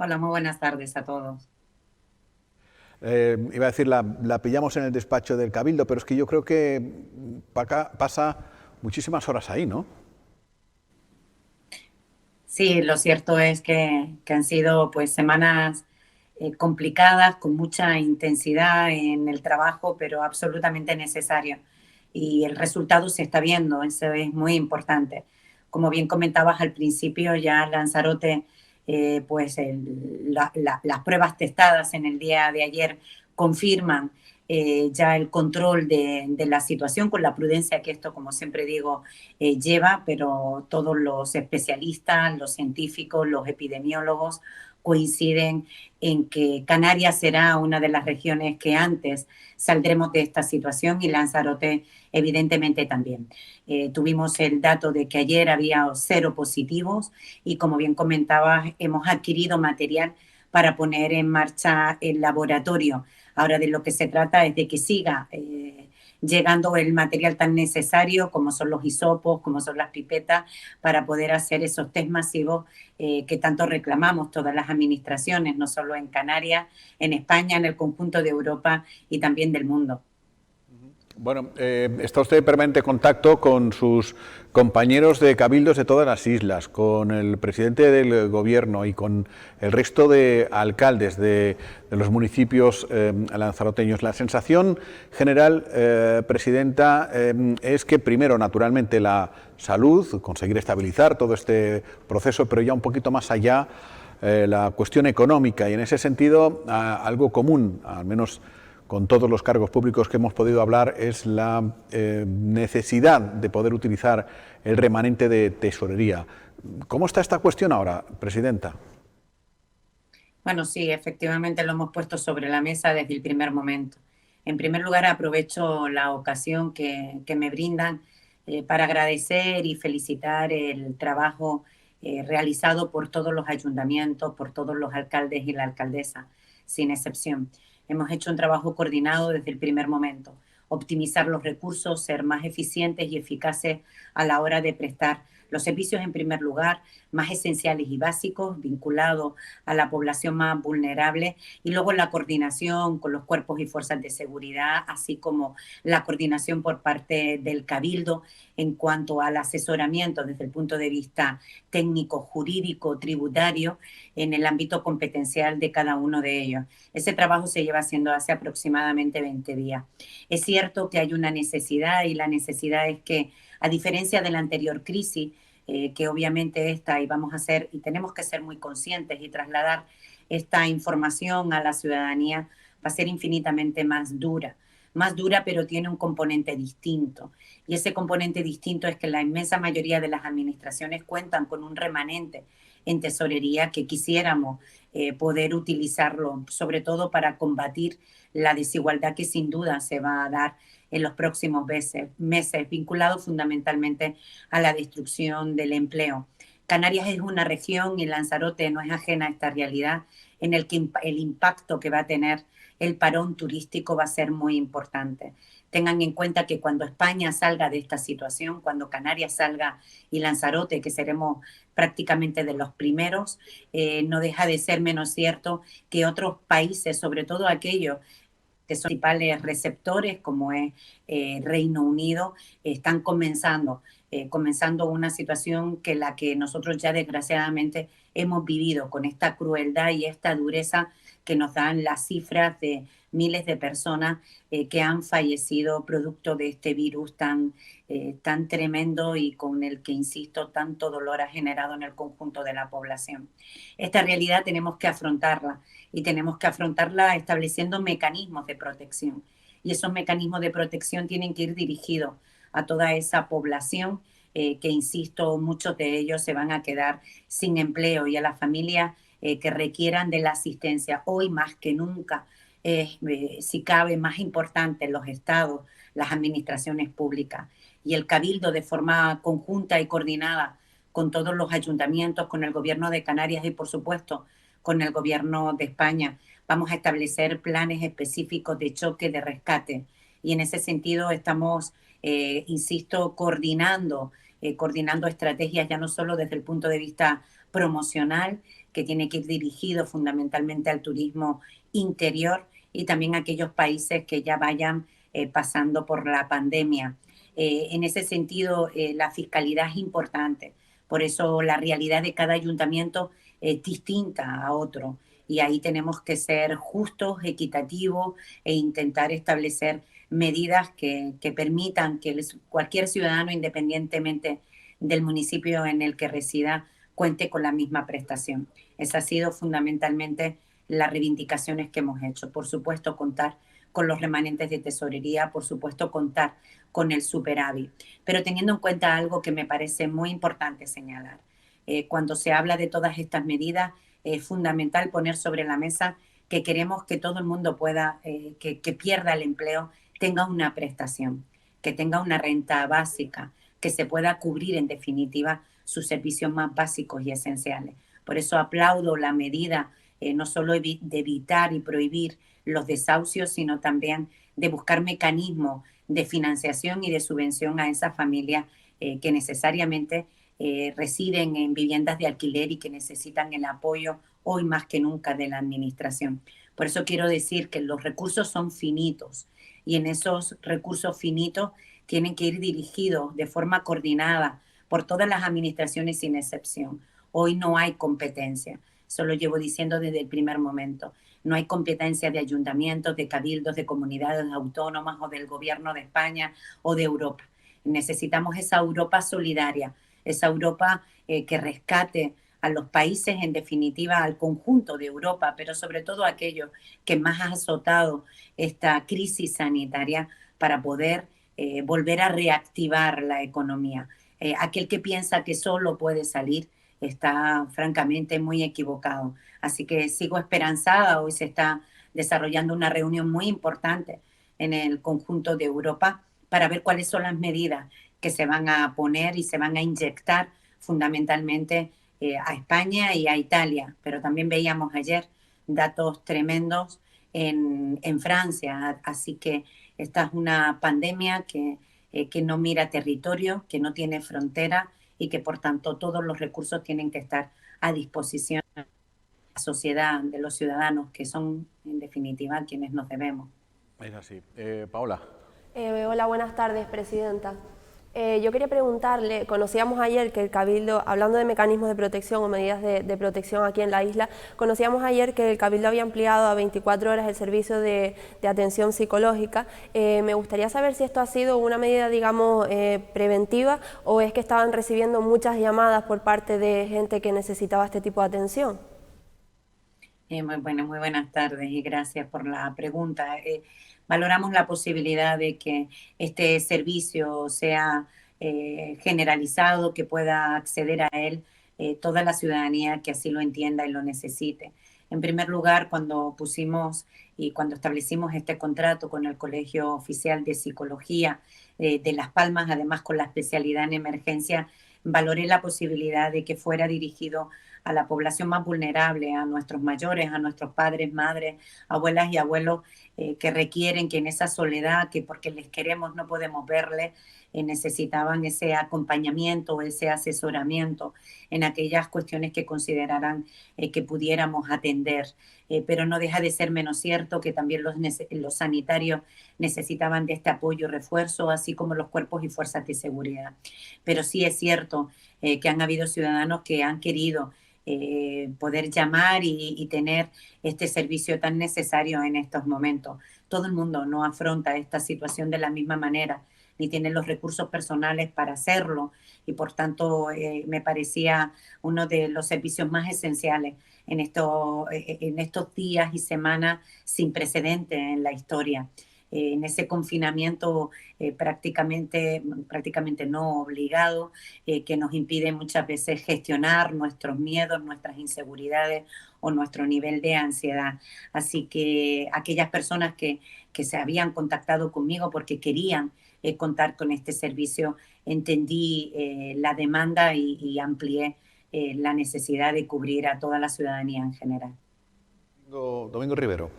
Hola, muy buenas tardes a todos. Iba a decir, la pillamos en el despacho del Cabildo, pero es que yo creo que pasa muchísimas horas ahí, ¿no? Sí, lo cierto es que han sido pues semanas complicadas, con mucha intensidad en el trabajo, pero absolutamente necesario. Y el resultado se está viendo, eso es muy importante. Como bien comentabas al principio, ya Lanzarote, las pruebas testadas en el día de ayer confirman ya el control de la situación con la prudencia que esto, como siempre digo, lleva, pero todos los especialistas, los científicos, los epidemiólogos coinciden en que Canarias será una de las regiones que antes saldremos de esta situación y Lanzarote evidentemente también. Tuvimos el dato de que ayer había 0 positivos y como bien comentabas, hemos adquirido material para poner en marcha el laboratorio. Ahora de lo que se trata es de que siga llegando el material tan necesario como son los hisopos, como son las pipetas, para poder hacer esos test masivos que tanto reclamamos todas las administraciones, no solo en Canarias, en España, en el conjunto de Europa y también del mundo. Bueno, está usted en permanente contacto con sus compañeros de cabildos de todas las islas, con el presidente del gobierno y con el resto de alcaldes de los municipios lanzaroteños. La sensación general, presidenta, es que primero, naturalmente, la salud, conseguir estabilizar todo este proceso, pero ya un poquito más allá, la cuestión económica, y en ese sentido algo común, al menos con todos los cargos públicos que hemos podido hablar, es la necesidad de poder utilizar el remanente de tesorería. ¿Cómo está esta cuestión ahora, presidenta? Bueno, sí, efectivamente lo hemos puesto sobre la mesa desde el primer momento. En primer lugar, aprovecho la ocasión que me brindan para agradecer y felicitar el trabajo realizado por todos los ayuntamientos, por todos los alcaldes y la alcaldesa, sin excepción. Hemos hecho un trabajo coordinado desde el primer momento. Optimizar los recursos, ser más eficientes y eficaces a la hora de prestar los servicios en primer lugar, más esenciales y básicos, vinculados a la población más vulnerable, y luego la coordinación con los cuerpos y fuerzas de seguridad, así como la coordinación por parte del Cabildo en cuanto al asesoramiento desde el punto de vista técnico, jurídico, tributario, en el ámbito competencial de cada uno de ellos. Ese trabajo se lleva haciendo hace aproximadamente 20 días. Es cierto que hay una necesidad y la necesidad es que, a diferencia de la anterior crisis, que obviamente esta y vamos a ser y tenemos que ser muy conscientes y trasladar esta información a la ciudadanía va a ser infinitamente más dura, pero tiene un componente distinto. Y ese componente distinto es que la inmensa mayoría de las administraciones cuentan con un remanente en tesorería que quisiéramos poder utilizarlo, sobre todo para combatir la desigualdad que sin duda se va a dar en los próximos meses, vinculado fundamentalmente a la destrucción del empleo. Canarias es una región y Lanzarote no es ajena a esta realidad en el que el impacto que va a tener el parón turístico va a ser muy importante. Tengan en cuenta que cuando España salga de esta situación, cuando Canarias salga y Lanzarote, que seremos prácticamente de los primeros, no deja de ser menos cierto que otros países, sobre todo aquellos que son principales receptores, como es Reino Unido, están comenzando una situación que la que nosotros ya desgraciadamente hemos vivido con esta crueldad y esta dureza que nos dan las cifras de miles de personas que han fallecido producto de este virus tan tremendo y con el que, insisto, tanto dolor ha generado en el conjunto de la población. Esta realidad tenemos que afrontarla y tenemos que afrontarla estableciendo mecanismos de protección. Y esos mecanismos de protección tienen que ir dirigidos a toda esa población que, insisto, muchos de ellos se van a quedar sin empleo, y a las familias que requieran de la asistencia. Hoy más que nunca, si cabe, más importante los estados, las administraciones públicas y el Cabildo de forma conjunta y coordinada con todos los ayuntamientos, con el gobierno de Canarias y, por supuesto, con el gobierno de España. Vamos a establecer planes específicos de choque, de rescate. Y en ese sentido estamos, insisto, coordinando estrategias ya no solo desde el punto de vista promocional, que tiene que ir dirigido fundamentalmente al turismo interior y también a aquellos países que ya vayan pasando por la pandemia. En ese sentido, la fiscalidad es importante. Por eso la realidad de cada ayuntamiento es distinta a otro. Y ahí tenemos que ser justos, equitativos e intentar establecer medidas que permitan que cualquier ciudadano, independientemente del municipio en el que resida, cuente con la misma prestación. Esa ha sido fundamentalmente las reivindicaciones que hemos hecho. Por supuesto, contar con los remanentes de tesorería, por supuesto, contar con el superávit. Pero teniendo en cuenta algo que me parece muy importante señalar. Cuando se habla de todas estas medidas, es fundamental poner sobre la mesa que queremos que todo el mundo pueda, que pierda el empleo, tenga una prestación, que tenga una renta básica, que se pueda cubrir en definitiva sus servicios más básicos y esenciales. Por eso aplaudo la medida no solo de evitar y prohibir los desahucios, sino también de buscar mecanismos de financiación y de subvención a esas familias que necesariamente residen en viviendas de alquiler y que necesitan el apoyo hoy más que nunca de la administración. Por eso quiero decir que los recursos son finitos y en esos recursos finitos tienen que ir dirigidos de forma coordinada por todas las administraciones sin excepción. Hoy no hay competencia, eso lo llevo diciendo desde el primer momento. No hay competencia de ayuntamientos, de cabildos, de comunidades autónomas o del gobierno de España o de Europa. Necesitamos esa Europa solidaria, esa Europa que rescate a los países, en definitiva al conjunto de Europa, pero sobre todo a aquellos que más ha azotado esta crisis sanitaria para poder volver a reactivar la economía. Aquel que piensa que solo puede salir está francamente muy equivocado. Así que sigo esperanzada. Hoy se está desarrollando una reunión muy importante en el conjunto de Europa para ver cuáles son las medidas que se van a poner y se van a inyectar fundamentalmente a España y a Italia. Pero también veíamos ayer datos tremendos en Francia. Así que esta es una pandemia que no mira territorio, que no tiene frontera y que por tanto todos los recursos tienen que estar a disposición de la sociedad, de los ciudadanos, que son en definitiva quienes nos debemos. Es así. Paola. Hola, buenas tardes, presidenta. Yo quería preguntarle, conocíamos ayer que el Cabildo, hablando de mecanismos de protección o medidas de protección aquí en la isla, conocíamos ayer que el Cabildo había ampliado a 24 horas el servicio de atención psicológica. Me gustaría saber si esto ha sido una medida, digamos, preventiva o es que estaban recibiendo muchas llamadas por parte de gente que necesitaba este tipo de atención. Muy buenas tardes y gracias por la pregunta. Valoramos la posibilidad de que este servicio sea generalizado, que pueda acceder a él toda la ciudadanía que así lo entienda y lo necesite. En primer lugar, cuando pusimos y cuando establecimos este contrato con el Colegio Oficial de Psicología de Las Palmas, además con la especialidad en emergencia, valoré la posibilidad de que fuera dirigido a la población más vulnerable, a nuestros mayores, a nuestros padres, madres, abuelas y abuelos que requieren que en esa soledad, que porque les queremos no podemos verles, necesitaban ese acompañamiento, ese asesoramiento en aquellas cuestiones que consideraran que pudiéramos atender. Pero no deja de ser menos cierto que también los sanitarios necesitaban de este apoyo y refuerzo, así como los cuerpos y fuerzas de seguridad. Pero sí es cierto que han habido ciudadanos que han querido poder llamar y tener este servicio tan necesario en estos momentos. Todo el mundo no afronta esta situación de la misma manera, ni tiene los recursos personales para hacerlo, y por tanto me parecía uno de los servicios más esenciales en estos días y semanas sin precedentes en la historia. En ese confinamiento prácticamente no obligado, que nos impide muchas veces gestionar nuestros miedos, nuestras inseguridades o nuestro nivel de ansiedad. Así que aquellas personas que se habían contactado conmigo porque querían contar con este servicio, entendí la demanda y amplié la necesidad de cubrir a toda la ciudadanía en general. Domingo Rivero.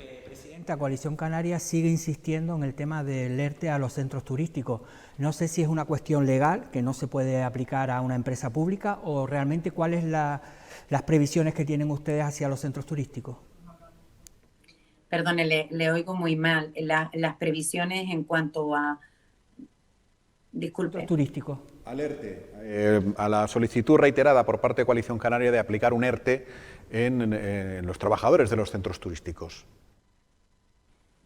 Presidenta, Coalición Canaria sigue insistiendo en el tema del ERTE a los centros turísticos. No sé si es una cuestión legal, que no se puede aplicar a una empresa pública, o realmente cuáles las previsiones que tienen ustedes hacia los centros turísticos. Perdone, le oigo muy mal. Las previsiones en cuanto a... Disculpe. Turísticos. Al ERTE, a la solicitud reiterada por parte de Coalición Canaria de aplicar un ERTE en los trabajadores de los centros turísticos.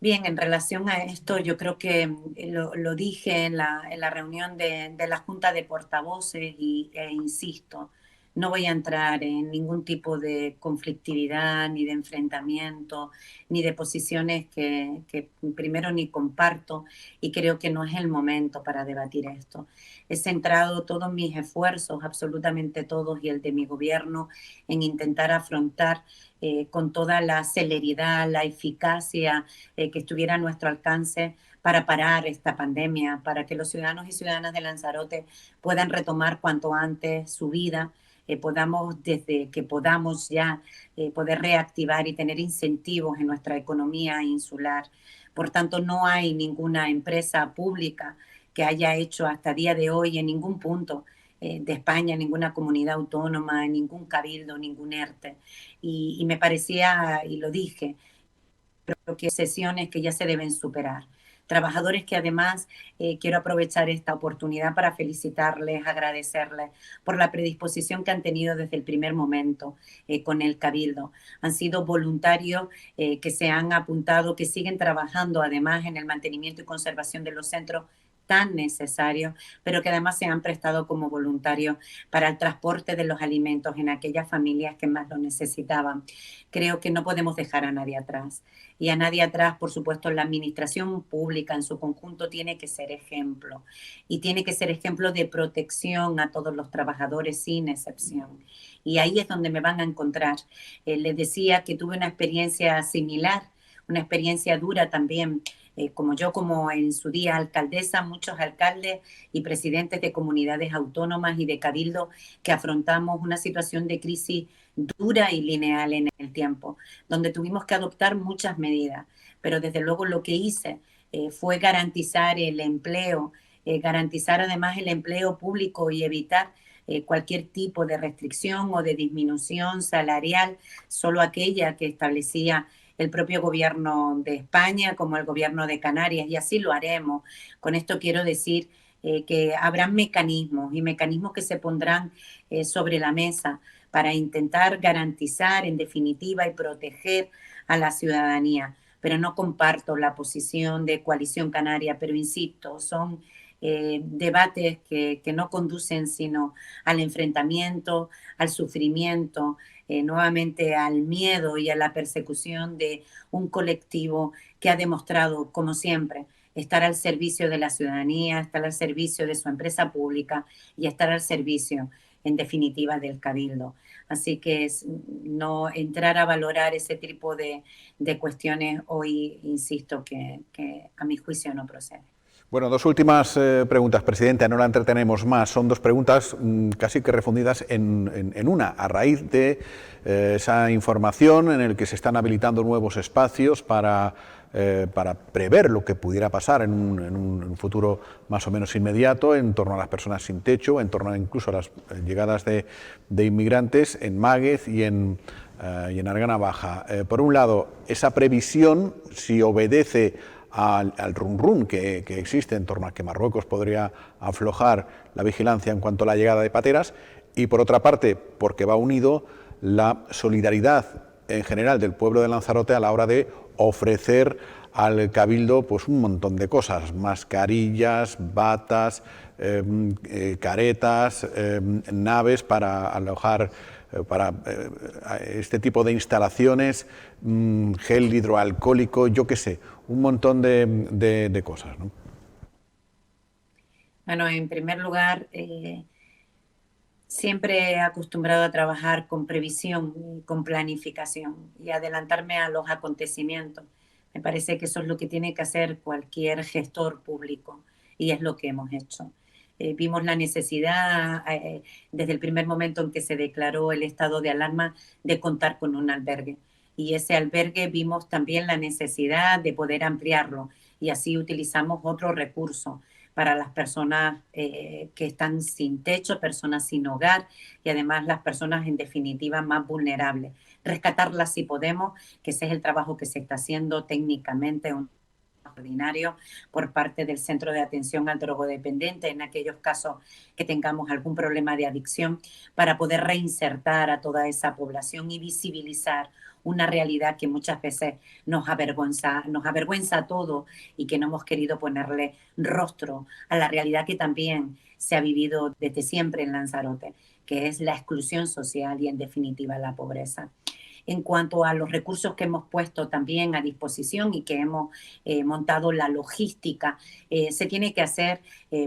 Bien, en relación a esto, yo creo que lo dije en la reunión de la Junta de Portavoces e insisto, no voy a entrar en ningún tipo de conflictividad, ni de enfrentamiento, ni de posiciones que primero ni comparto y creo que no es el momento para debatir esto. He centrado todos mis esfuerzos, absolutamente todos, y el de mi gobierno, en intentar afrontar con toda la celeridad, la eficacia que estuviera a nuestro alcance para parar esta pandemia, para que los ciudadanos y ciudadanas de Lanzarote puedan retomar cuanto antes su vida, podamos, desde que podamos ya, poder reactivar y tener incentivos en nuestra economía insular. Por tanto, no hay ninguna empresa pública que haya hecho hasta día de hoy en ningún punto de España, ninguna comunidad autónoma, ningún cabildo, ningún ERTE. Y me parecía, y lo dije, creo que sesiones que ya se deben superar. Trabajadores que además quiero aprovechar esta oportunidad para felicitarles, agradecerles por la predisposición que han tenido desde el primer momento con el Cabildo. Han sido voluntarios que se han apuntado, que siguen trabajando además en el mantenimiento y conservación de los centros tan necesarios, pero que además se han prestado como voluntarios para el transporte de los alimentos en aquellas familias que más lo necesitaban. Creo que no podemos dejar a nadie atrás. Y a nadie atrás, por supuesto, la administración pública en su conjunto tiene que ser ejemplo. Y tiene que ser ejemplo de protección a todos los trabajadores sin excepción. Y ahí es donde me van a encontrar. Les decía que tuve una experiencia similar, una experiencia dura también, como en su día alcaldesa, muchos alcaldes y presidentes de comunidades autónomas y de cabildo que afrontamos una situación de crisis dura y lineal en el tiempo, donde tuvimos que adoptar muchas medidas, pero desde luego lo que hice fue garantizar el empleo, garantizar además el empleo público y evitar cualquier tipo de restricción o de disminución salarial, solo aquella que establecía el propio gobierno de España como el gobierno de Canarias, y así lo haremos. Con esto quiero decir que habrán mecanismos y mecanismos que se pondrán sobre la mesa para intentar garantizar, en definitiva, y proteger a la ciudadanía. Pero no comparto la posición de Coalición Canaria, pero insisto, son debates que no conducen sino al enfrentamiento, al sufrimiento, nuevamente al miedo y a la persecución de un colectivo que ha demostrado, como siempre, estar al servicio de la ciudadanía, estar al servicio de su empresa pública y estar al servicio, en definitiva, del Cabildo. Así que no entrar a valorar ese tipo de cuestiones hoy, insisto, que a mi juicio no procede. Bueno, dos últimas preguntas, Presidenta, no la entretenemos más. Son dos preguntas casi que refundidas en una. A raíz de esa información en el que se están habilitando nuevos espacios para prever lo que pudiera pasar en un futuro más o menos inmediato en torno a las personas sin techo, en torno incluso a las llegadas de inmigrantes en Máguez y en Argana Baja. Por un lado, esa previsión, si obedece al run run que existe en torno a que Marruecos podría aflojar la vigilancia en cuanto a la llegada de pateras, y por otra parte, porque va unido la solidaridad en general del pueblo de Lanzarote a la hora de ofrecer al Cabildo pues un montón de cosas, mascarillas, batas, caretas, naves para alojar para este tipo de instalaciones, gel hidroalcohólico, yo qué sé, un montón de cosas, ¿no? Bueno, en primer lugar, siempre he acostumbrado a trabajar con previsión, con planificación y adelantarme a los acontecimientos. Me parece que eso es lo que tiene que hacer cualquier gestor público y es lo que hemos hecho. Vimos la necesidad desde el primer momento en que se declaró el estado de alarma de contar con un albergue. y ese albergue vimos también la necesidad de poder ampliarlo y así utilizamos otro recurso para las personas que están sin techo, personas sin hogar y además las personas en definitiva más vulnerables. Rescatarlas si podemos, que ese es el trabajo que se está haciendo técnicamente, un ordinario por parte del Centro de Atención al Drogodependiente en aquellos casos que tengamos algún problema de adicción, para poder reinsertar a toda esa población y visibilizar una realidad que muchas veces nos avergüenza a todos y que no hemos querido ponerle rostro a la realidad que también se ha vivido desde siempre en Lanzarote, que es la exclusión social y en definitiva la pobreza. En cuanto a los recursos que hemos puesto también a disposición y que hemos montado la logística, se tiene que hacer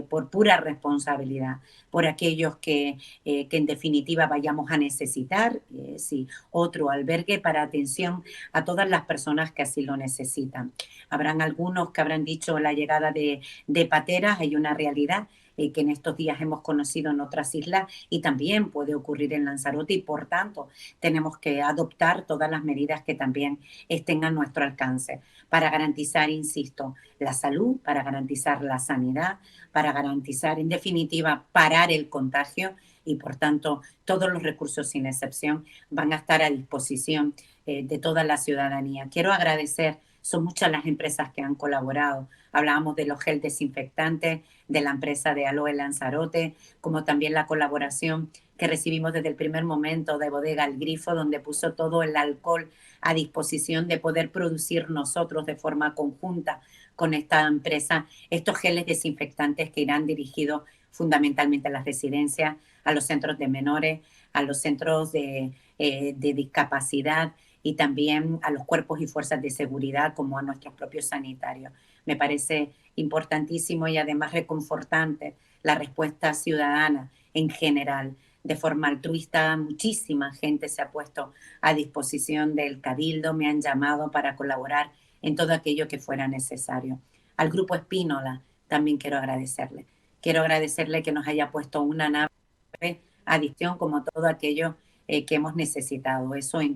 por pura responsabilidad, por aquellos que en definitiva vayamos a necesitar, sí, otro albergue para atención a todas las personas que así lo necesitan. Habrán algunos que habrán dicho la llegada de pateras, hay una realidad que en estos días hemos conocido en otras islas y también puede ocurrir en Lanzarote y por tanto tenemos que adoptar todas las medidas que también estén a nuestro alcance para garantizar, insisto, la salud, para garantizar la sanidad, para garantizar, en definitiva, parar el contagio y por tanto todos los recursos sin excepción van a estar a disposición de toda la ciudadanía. Quiero agradecer, son muchas las empresas que han colaborado. Hablábamos de los gel desinfectantes, de la empresa de Aloe Lanzarote, como también la colaboración que recibimos desde el primer momento de Bodega El Grifo, donde puso todo el alcohol a disposición de poder producir nosotros de forma conjunta con esta empresa estos geles desinfectantes que irán dirigidos fundamentalmente a las residencias, a los centros de menores, a los centros de discapacidad y también a los cuerpos y fuerzas de seguridad como a nuestros propios sanitarios. Me parece importantísimo y además reconfortante la respuesta ciudadana en general. De forma altruista, muchísima gente se ha puesto a disposición del Cabildo, me han llamado para colaborar en todo aquello que fuera necesario. Al Grupo Espínola también quiero agradecerle. Quiero agradecerle que nos haya puesto una nave a disposición como todo aquello que hemos necesitado. Eso en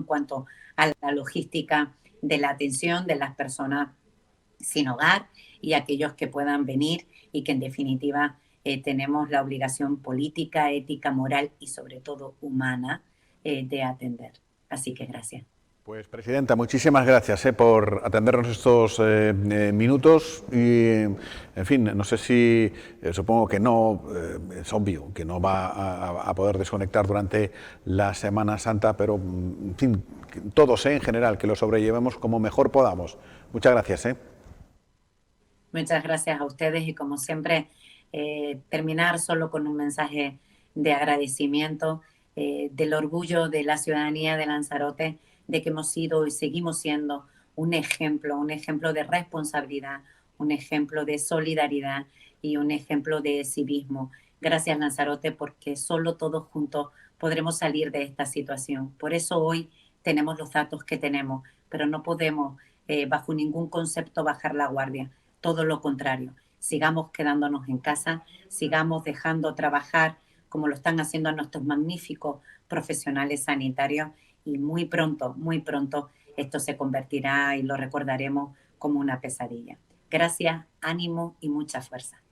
cuanto a la logística de la atención de las personas sin hogar y aquellos que puedan venir y que en definitiva tenemos la obligación política, ética, moral y sobre todo humana de atender. Así que gracias. Pues, Presidenta, muchísimas gracias por atendernos estos minutos y, en fin, no sé si, supongo que no, es obvio que no va a poder desconectar durante la Semana Santa, pero, en fin, todos en general, que lo sobrellevemos como mejor podamos. Muchas gracias. Muchas gracias a ustedes y, como siempre, terminar solo con un mensaje de agradecimiento, del orgullo de la ciudadanía de Lanzarote, de que hemos sido y seguimos siendo un ejemplo de responsabilidad, un ejemplo de solidaridad y un ejemplo de civismo. Gracias, Lanzarote, porque solo todos juntos podremos salir de esta situación. Por eso hoy tenemos los datos que tenemos, pero no podemos, bajo ningún concepto, bajar la guardia. Todo lo contrario. Sigamos quedándonos en casa, sigamos dejando trabajar como lo están haciendo nuestros magníficos profesionales sanitarios y muy pronto esto se convertirá y lo recordaremos como una pesadilla. Gracias, ánimo y mucha fuerza.